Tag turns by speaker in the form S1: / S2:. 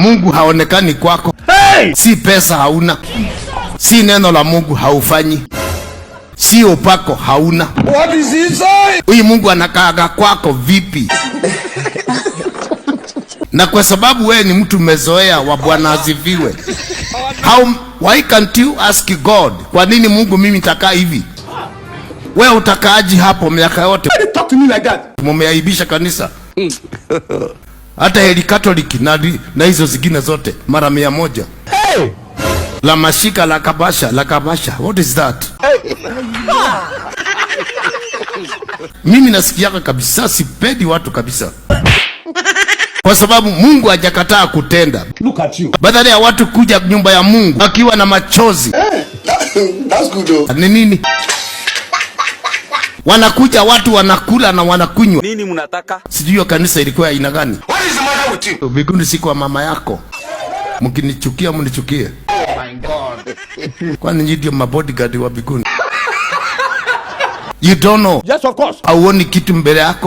S1: Mungu haonekani kwako. Hey! Si pesa hauna, si neno la Mungu haufanyi, si upako hauna.
S2: What is he saying?
S1: Huyu Mungu anakaaga kwako vipi? Na kwa sababu wewe ni mtu umezoea, wa Bwana asifiwe. Why can't you ask God? Kwa nini Mungu mimi nitakaa hivi? Wewe utakaaji hapo miaka yote?
S2: Talk to me like that.
S1: Mumeaibisha kanisa. Hata heli Catholic na hizo zingine zote mara 100.
S2: Hey!
S1: La mashika la kabasha. What is that? Hey! Mimi nasikia kabisa sipendi watu kabisa. Kwa sababu Mungu hajakataa kutenda.
S2: Look at you.
S1: Badala ya watu kuja nyumba ya Mungu akiwa na machozi.
S2: Hey, that's good though.
S1: Ni nini? Wanakuja watu wanakula na wanakunywa.
S3: Nini mnataka?
S1: Sijui hiyo kanisa ilikuwa aina gani?
S2: What is the matter with you?
S1: Biguni si kwa mama yako. Mkinichukia mnichukie.
S2: Oh my God.
S1: Kwani nyinyi ndio mabodyguard wa biguni? You don't know.
S2: Yes, of course.
S1: Hauoni kitu mbele yako.